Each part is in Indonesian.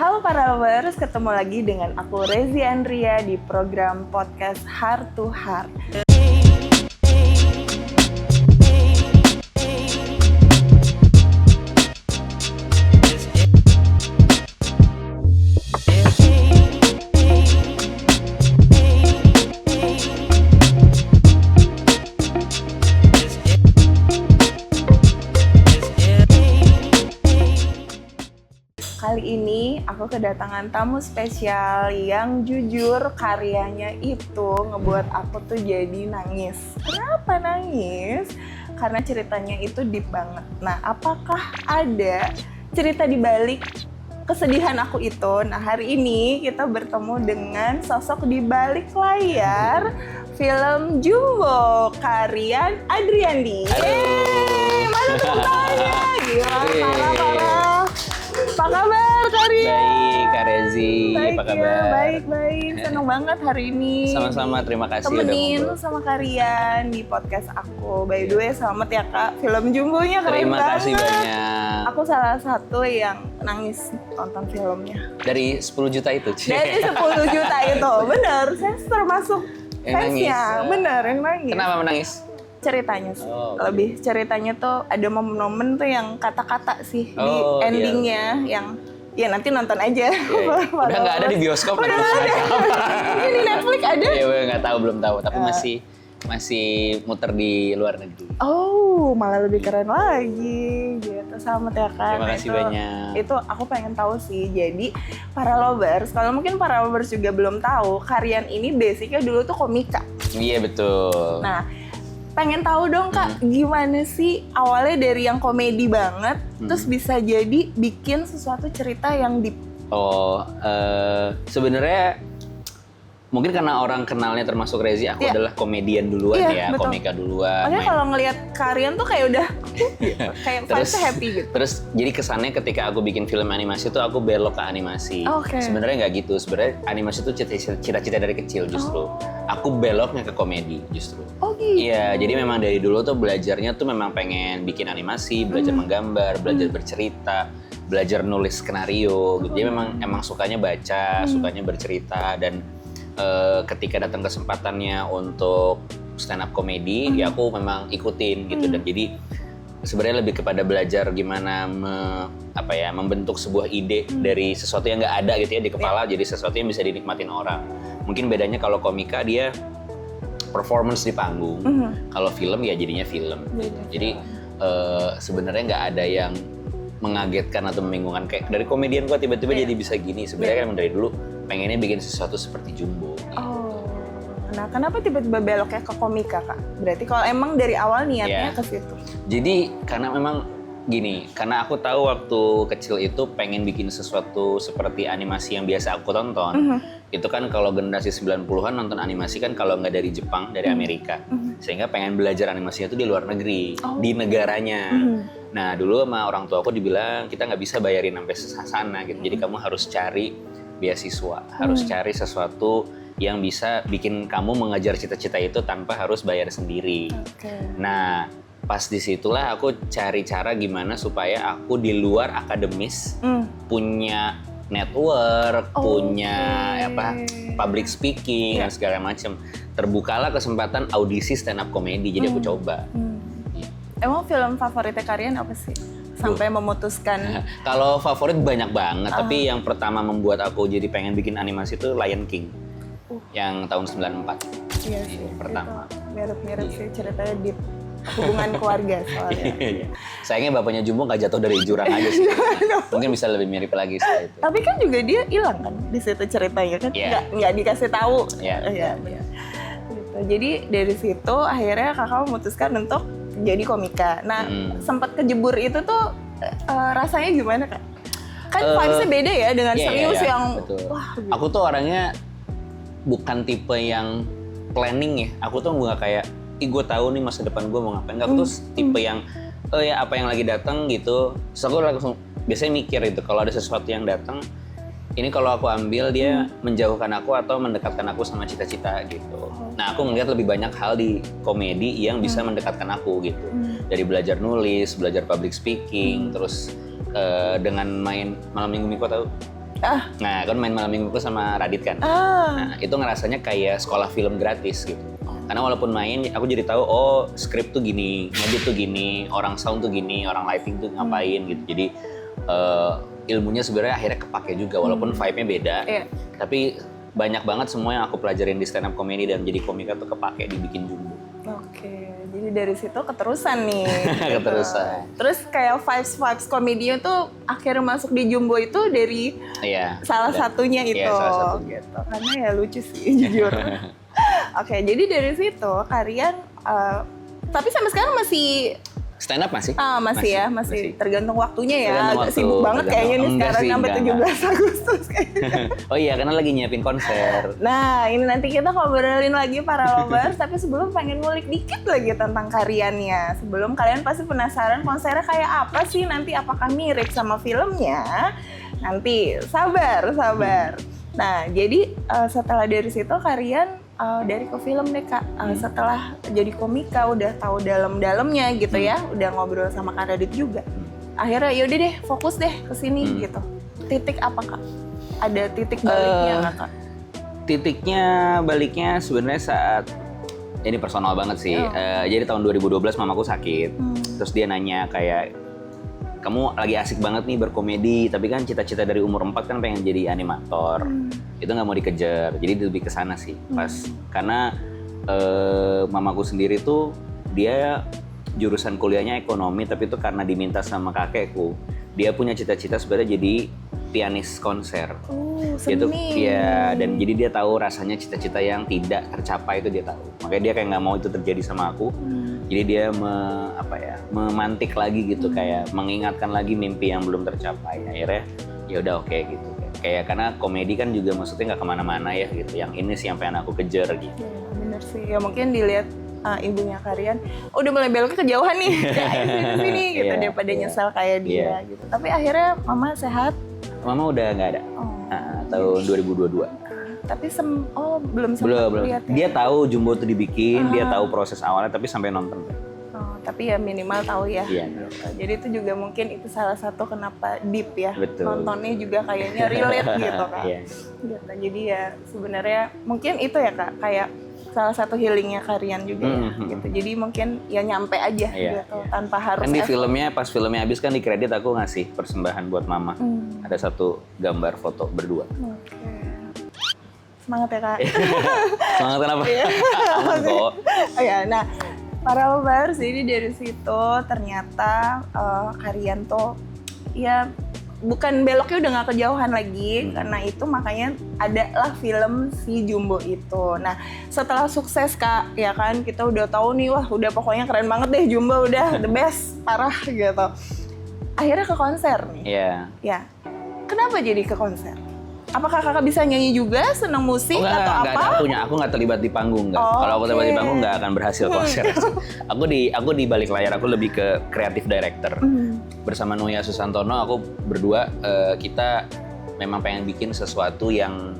Halo para lovers, ketemu lagi dengan aku Rezi Andria di program podcast Heart to Heart. Kali ini aku kedatangan tamu spesial yang jujur karyanya itu ngebuat aku tuh jadi nangis. Kenapa nangis? Karena ceritanya itu deep banget. Nah, apakah ada cerita di balik kesedihan aku itu? Nah, hari ini kita bertemu dengan sosok di balik layar film Jumbo, Karian Adriandi. Yeay, mana tepuk tangannya? Gila, parah. Apa kabar, Karian? Baik, Kak Rezi. Baik, apa kabar? Baik. Senang banget hari ini. Sama-sama, terima kasih temenin udah sama Karian di podcast aku. By the way, selamat ya Kak, film Jumbonya keren Terima banget. kasih banyak. Aku salah satu yang nangis nonton filmnya. Dari 10 juta itu, Dari 10 juta itu, bener. Saya termasuk Yang fansnya, nangis. bener yang nangis. Kenapa menangis? Ceritanya sih, Oh, lebih ceritanya tuh ada momen-momen tuh yang kata-kata sih di Oh, iya. endingnya yang ya nanti nonton aja. Iya. Udah nggak ada di bioskop. Udah nggak ada. Ini di Netflix ada? Iya, gue nggak tahu, belum tahu. Tapi masih muter di luar negeri. Oh, malah lebih keren lagi gitu. Selamat ya Kak. Terima kasih banyak. Itu aku pengen tahu sih. Jadi para lovers, kalau mungkin para lovers juga belum tahu, Karian ini basicnya dulu tuh komika. Iya, betul. Nah, pengen tahu dong Kak, gimana sih awalnya dari yang komedi banget, terus bisa jadi bikin sesuatu cerita yang deep. Sebenarnya mungkin karena orang kenalnya termasuk Rezi, aku Iya. adalah komedian duluan Iya, ya, betul. komika duluan. Makanya main- kalau ngelihat Karian tuh kayak udah kayak vibes happy gitu. Terus jadi kesannya ketika aku bikin film animasi tuh aku belok ke animasi. Oke. Sebenarnya nggak gitu. Sebenarnya animasi tuh cita-cita dari kecil justru. Aku beloknya ke komedi justru. Oh gitu. Iya, jadi memang dari dulu tuh belajarnya tuh memang pengen bikin animasi, belajar menggambar, belajar bercerita, belajar nulis skenario gitu. Jadi emang sukanya baca, sukanya bercerita dan ketika datang kesempatannya untuk stand up komedi, ya aku memang ikutin gitu. Dan jadi sebenarnya lebih kepada belajar gimana membentuk sebuah ide dari sesuatu yang nggak ada gitu ya di kepala, jadi sesuatu yang bisa dinikmatin orang. Mungkin bedanya kalau komika dia performance di panggung, kalau film ya jadinya film. Jadi sebenarnya nggak ada yang mengagetkan atau membingungkan kayak dari komedian gua tiba-tiba jadi bisa gini. Sebenarnya kan emang dari dulu pengennya bikin sesuatu seperti Jumbo. Oh, nah kenapa tiba-tiba beloknya ke komika Kak? Berarti kalau emang dari awal niatnya Iya. ke situ. Jadi karena memang gini, karena aku tahu waktu kecil itu pengen bikin sesuatu seperti animasi yang biasa aku tonton. Itu kan kalau generasi 90-an nonton animasi kan kalau nggak dari Jepang, dari Amerika. Sehingga pengen belajar animasinya itu di luar negeri, di negaranya. Nah dulu sama orang tua aku dibilang kita nggak bisa bayarin sampai sana gitu. Jadi kamu harus cari beasiswa, harus cari sesuatu yang bisa bikin kamu mengejar cita-cita itu tanpa harus bayar sendiri. Oke. Nah, pas disitulah aku cari cara gimana supaya aku di luar akademis punya network, punya public speaking dan segala macam. Terbukalah kesempatan audisi stand up comedy, jadi aku coba. Emang film favoritnya Karian apa sih? Sampai memutuskan. Kalau favorit banyak banget, tapi yang pertama membuat aku jadi pengen bikin animasi itu Lion King. Yang tahun 94. Iya sih. Pertama. Itu mirip-mirip sih ceritanya deep. Hubungan keluarga soalnya. Sayangnya bapaknya Jumbo nggak jatuh dari jurang aja sih. Mungkin bisa lebih mirip lagi setelah itu. Tapi kan juga dia hilang kan di situ ceritanya kan. Iya. Nggak dikasih tahu. Iya. Iya. Gitu. Jadi dari situ akhirnya kakak memutuskan untuk jadi komika. Nah, sempat kejebur itu tuh rasanya gimana Kak? Kan vibes-nya beda ya dengan serius yang betul. wah. Aku tuh orangnya bukan tipe yang planning ya. Aku tuh nggak kayak, gue tahu nih masa depan gue mau ngapain. Aku tuh tipe yang, ya apa yang lagi datang gitu. Terus aku langsung biasanya mikir gitu, kalau ada sesuatu yang datang, ini kalau aku ambil dia menjauhkan aku atau mendekatkan aku sama cita-cita gitu. Nah aku melihat lebih banyak hal di komedi yang bisa mendekatkan aku gitu. Dari belajar nulis, belajar public speaking, terus dengan main Malam Minggu Miko tahu? Nah, kan main malam mingguku sama Radit kan. Nah, itu ngerasanya kayak sekolah film gratis gitu. Karena walaupun main, aku jadi tahu, oh skrip tuh gini, ngedit tuh gini, orang sound tuh gini, orang lighting tuh ngapain gitu. Jadi ilmunya sebenarnya akhirnya kepake juga, walaupun vibe-nya beda. Tapi banyak banget semua yang aku pelajarin di stand up comedy dan jadi komika tuh kepake dibikin Jumbo. Oke, jadi dari situ keterusan nih. Keterusan. Terus kayak vibes komedinya tuh akhirnya masuk di Jumbo itu dari salah satunya itu. Iya, salah satunya. Gitu. Karena ya lucu sih jujur. Oke, jadi dari situ kalian, tapi sampai sekarang masih stand up masih? Masih tergantung waktunya ya. Tergantung agak waktu, sibuk banget kayaknya nih sekarang sampai 17 Agustus kayaknya. Oh iya, karena lagi nyiapin konser. Nah, ini nanti kita ngobrolin lagi para lovers, tapi sebelum pengen ngulik dikit lagi tentang karyanya. Sebelum kalian pasti penasaran konsernya kayak apa sih nanti, apakah mirip sama filmnya? Nanti sabar. Nah, jadi setelah dari situ kalian dari ke film deh Kak, setelah jadi komika udah tahu dalam-dalamnya gitu ya, udah ngobrol sama Kak Radit juga. Akhirnya yaudah deh fokus deh ke sini gitu. Titik apa Kak? Ada titik baliknya nggak Kak? Titiknya baliknya sebenarnya saat, ini personal banget sih. Jadi tahun 2012 mamaku sakit, terus dia nanya kayak, kamu lagi asik banget nih berkomedi, tapi kan cita-cita dari umur 4 kan pengen jadi animator. Itu nggak mau dikejar, jadi lebih ke sana sih. Pas karena mamaku sendiri tuh dia jurusan kuliahnya ekonomi, tapi itu karena diminta sama kakekku. Dia punya cita-cita sebenarnya jadi pianis konser. Seni. Ya, dan jadi dia tahu rasanya cita-cita yang tidak tercapai itu dia tahu. Makanya dia kayak nggak mau itu terjadi sama aku. Jadi dia memantik lagi gitu, kayak mengingatkan lagi mimpi yang belum tercapai. Akhirnya ya udah oke gitu. Kayak karena komedi kan juga maksudnya nggak kemana-mana ya gitu. Yang ini sih yang pengen aku kejar gitu. Ya, bener sih. Ya mungkin dilihat ibunya kalian udah mulai beloknya kejauhan nih, kayak sini gitu daripada nyesal kayak dia gitu. Tapi akhirnya mama sehat. Mama udah nggak ada. Tahun 2022. Tapi belum sempat lihat. Dia tahu Jumbo tuh dibikin, dia tahu proses awalnya, tapi sampai nonton. Tapi ya minimal tahu ya. Iya. Jadi itu juga mungkin itu salah satu kenapa deep ya. Betul. Nontonnya juga kayaknya relate gitu Kak. Gitu. Jadi ya sebenarnya mungkin itu ya Kak, kayak salah satu healingnya Karian juga ya. Gitu. Jadi mungkin ya nyampe aja gitu tanpa harus. Kan di filmnya, pas filmnya habis kan di kredit aku ngasih persembahan buat mama. Ada satu gambar foto berdua. Semangat ya Kak. Semangat kenapa? Aman kok. Nah para lovers, jadi dari situ ternyata Karian tuh ya bukan beloknya udah nggak kejauhan lagi, karena itu makanya adalah film si Jumbo itu. Nah setelah sukses Kak, ya kan kita udah tahu nih, wah udah pokoknya keren banget deh Jumbo, udah the best, parah gitu. Akhirnya ke konser nih. Ya, kenapa jadi ke konser? Apakah kakak bisa nyanyi juga, senang musik atau apa? Aku nggak terlibat di panggung, nggak. Kalau aku terlibat di panggung nggak akan berhasil konser. Aku di balik layar, aku lebih ke creative director. Bersama Nuya Susantono, aku berdua kita memang pengen bikin sesuatu yang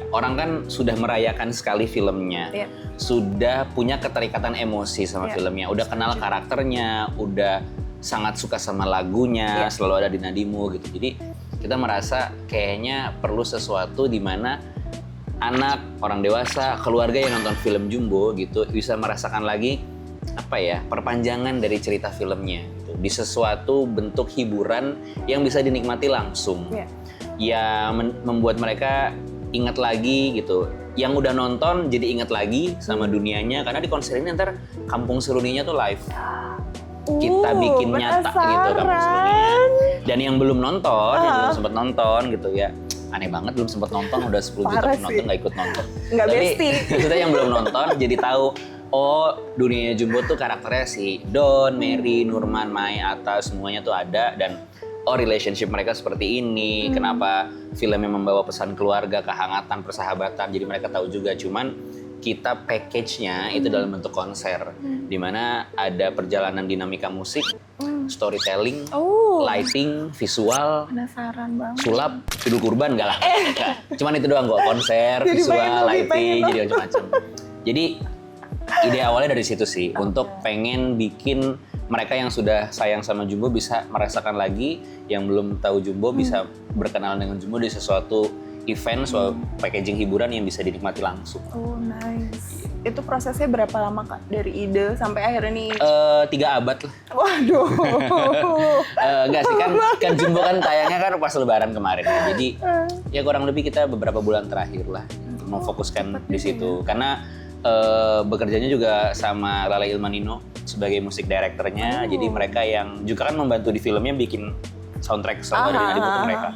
orang kan sudah merayakan sekali filmnya, sudah punya keterikatan emosi sama filmnya, udah kenal karakternya, udah sangat suka sama lagunya, selalu ada di nadimu gitu. Jadi kita merasa kayaknya perlu sesuatu di mana anak, orang dewasa, keluarga yang nonton film Jumbo gitu bisa merasakan lagi perpanjangan dari cerita filmnya gitu, di sesuatu bentuk hiburan yang bisa dinikmati langsung, ya membuat mereka ingat lagi gitu. Yang udah nonton jadi ingat lagi sama dunianya, karena di konser ini ntar Kampung Seruninya tuh live. Kita bikin nyata gitu Kampung Seruninya. Dan yang belum nonton, yang belum sempat nonton gitu ya, aneh banget belum sempat nonton, udah 10 juta penonton nggak ikut nonton. Nggak besti. Maksudnya yang belum nonton jadi tahu, oh dunianya Jumbo tuh karakternya si Don, Mary, Nurman, Mai, Atta, semuanya tuh ada, dan relationship mereka seperti ini, kenapa filmnya membawa pesan keluarga, kehangatan, persahabatan, jadi mereka tahu juga. Cuman kita package-nya itu dalam bentuk konser, di mana ada perjalanan dinamika musik, storytelling, lighting, visual, penasaran banget. Sulap, Idul Kurban enggak lah. Cuman itu doang kok, konser, visual, lighting, jadi macam-macam. Jadi ide awalnya dari situ sih, untuk pengen bikin mereka yang sudah sayang sama Jumbo bisa merasakan lagi, yang belum tahu Jumbo bisa berkenalan dengan Jumbo di sesuatu event, suatu packaging hiburan yang bisa dinikmati langsung. Oh nice. Itu prosesnya berapa lama Kak? Dari ide sampai akhirnya nih? 3 abad lah. Waduh. Enggak sih, kan Jumbo kan tayangnya kan pas Lebaran kemarin ya. Jadi ya kurang lebih kita beberapa bulan terakhir lah memfokuskan di situ. Karena bekerjanya juga sama Lala Ilmanino sebagai musik directornya. Jadi mereka yang juga kan membantu di filmnya bikin soundtrack selalu ada di buku mereka.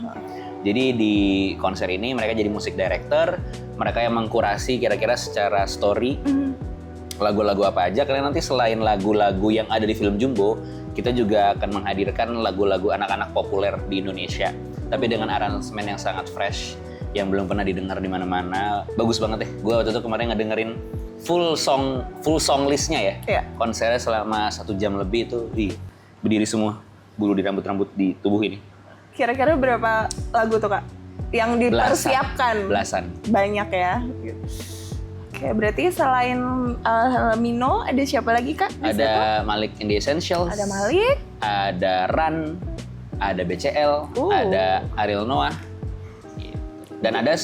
Jadi di konser ini mereka jadi musik director, mereka yang mengkurasi kira-kira secara story lagu-lagu apa aja. Karena nanti selain lagu-lagu yang ada di film Jumbo, kita juga akan menghadirkan lagu-lagu anak-anak populer di Indonesia. Tapi dengan aransemen yang sangat fresh, yang belum pernah didengar di mana-mana. Bagus banget deh. Gue waktu itu kemarin ngedengerin full song listnya ya. Iya. Konsernya selama 1 jam lebih itu, berdiri semua bulu di rambut-rambut di tubuh ini. Kira-kira berapa lagu tuh Kak? Yang dipersiapkan? Belasan. Banyak ya. Oke, berarti selain Mino, ada siapa lagi Kak? Ada Malik in the Essentials. Ada Malik. Ada Ran. Ada BCL. Ada Ariel Noah. Dan ada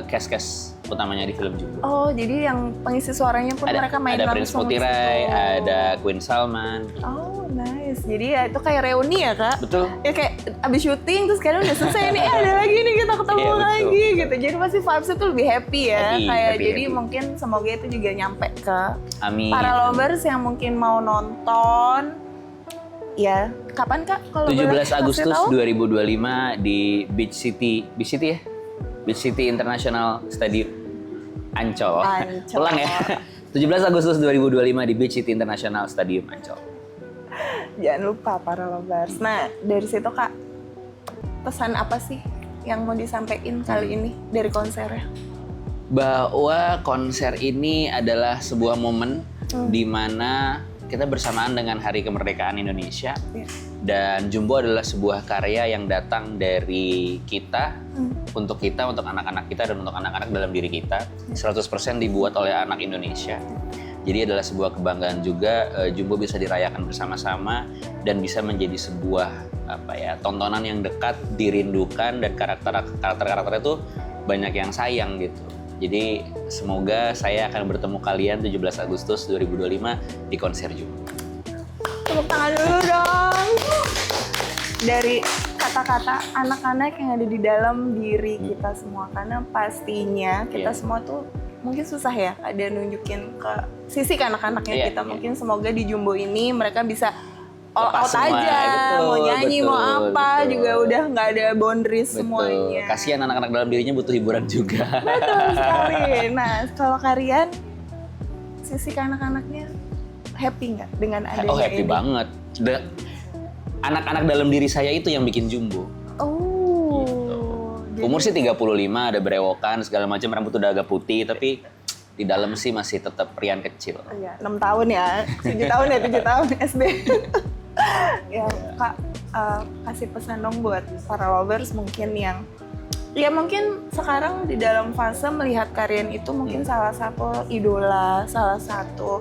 cast utamanya di film Jumbo. Oh, jadi yang pengisi suaranya pun mereka main ada langsung. Prince Mutirai, ada Queen Salman. Oh, nice. Jadi ya itu kayak reuni ya, Kak? Betul. Ya kayak abis syuting terus sekarang udah selesai nih, ada lagi nih kita ketemu lagi gitu. Jadi pasti vibes-nya tuh lebih happy ya. Jadi mungkin semoga itu juga nyampe ke para lovers yang mungkin mau nonton. Ya, kapan Kak? Kalau 17 Agustus 2025 di Beach City ya? Beach City International Stadium Ancol. Ulang ya. 17 Agustus 2025 di Beach City International Stadium Ancol. Jangan lupa para lovers. Nah, dari situ Kak, pesan apa sih yang mau disampaikan kali ini dari konsernya? Bahwa konser ini adalah sebuah momen di mana kita bersamaan dengan Hari Kemerdekaan Indonesia. Dan Jumbo adalah sebuah karya yang datang dari kita, untuk anak-anak kita, dan untuk anak-anak dalam diri kita. 100% dibuat oleh anak Indonesia. Jadi adalah sebuah kebanggaan juga, Jumbo bisa dirayakan bersama-sama dan bisa menjadi sebuah tontonan yang dekat, dirindukan, dan karakter-karakternya itu banyak yang sayang gitu. Jadi semoga saya akan bertemu kalian 17 Agustus 2025 di konser Jumbo. Tepuk tangan dulu dong. Dari kata-kata anak-anak yang ada di dalam diri kita semua. Karena pastinya kita semua tuh mungkin susah ya ada nunjukin ke sisi anak-anaknya kita. Mungkin semoga di Jumbo ini mereka bisa all out aja, mau nyanyi, mau apa, juga udah nggak ada boundaries semuanya. Kasihan anak-anak dalam dirinya butuh hiburan juga. Betul sekali. Nah, kalau kalian, sisi ke anak-anaknya happy nggak dengan adanya ini? Oh, happy banget. Anak-anak dalam diri saya itu yang bikin Jumbo. Oh. Gitu. Umur sih 35, ada berewokan, segala macam, rambut udah agak putih, tapi di dalam sih masih tetap Rian kecil. Iya, 6 tahun ya, 7 tahun SD. Ya Kak, kasih pesan dong buat para lovers mungkin yang ya mungkin sekarang di dalam fase melihat Karian itu mungkin salah satu idola, salah satu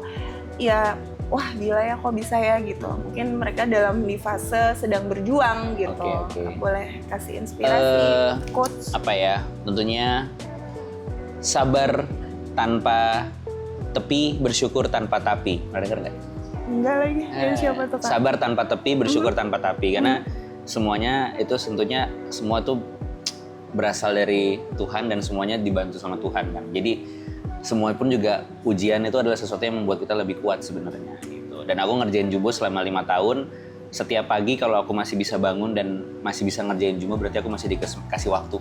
ya wah gila ya kok bisa ya gitu. Mungkin mereka dalam di fase sedang berjuang gitu. Boleh kasih inspirasi, quotes? Apa ya, tentunya sabar tanpa tepi, bersyukur tanpa tapi. Pernah denger nggak? Enggak lagi, dari siapa tuh Kak? Sabar tanpa tepi, bersyukur tanpa tapi. Karena semuanya itu tentunya semua tuh berasal dari Tuhan dan semuanya dibantu sama Tuhan kan. Jadi semua pun juga ujian itu adalah sesuatu yang membuat kita lebih kuat sebenarnya gitu. Dan aku ngerjain Jumbo selama 5 tahun. Setiap pagi kalau aku masih bisa bangun dan masih bisa ngerjain Jumbo, berarti aku masih dikasih waktu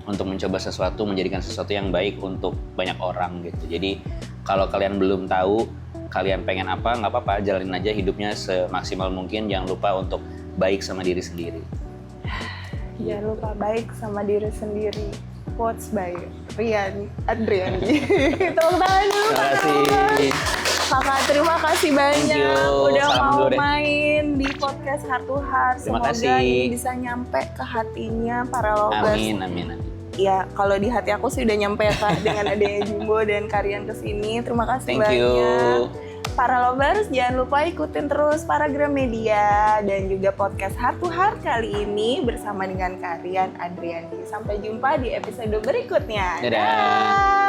untuk mencoba sesuatu, menjadikan sesuatu yang baik untuk banyak orang gitu. Jadi kalau kalian belum tahu kalian pengen apa, nggak apa-apa, jalanin aja hidupnya semaksimal mungkin. Jangan lupa untuk baik sama diri sendiri. Jangan lupa baik sama diri sendiri. Quotes by Rian Adriani. Tepuk tangan dulu. Terima kasih. Kakak, terima kasih banyak udah Salam mau main di podcast Heart to Heart. Semoga ini bisa nyampe ke hatinya para lovers. Amin. Ya, kalau di hati aku sih udah nyampe ya Kak dengan adanya Jumbo dan Karian kesini. Terima kasih banyak. Thank you. para lovers, jangan lupa ikutin terus Paragram Media dan juga podcast Heart to Heart kali ini bersama dengan Karian Adriani. Sampai jumpa di episode berikutnya. Dadah.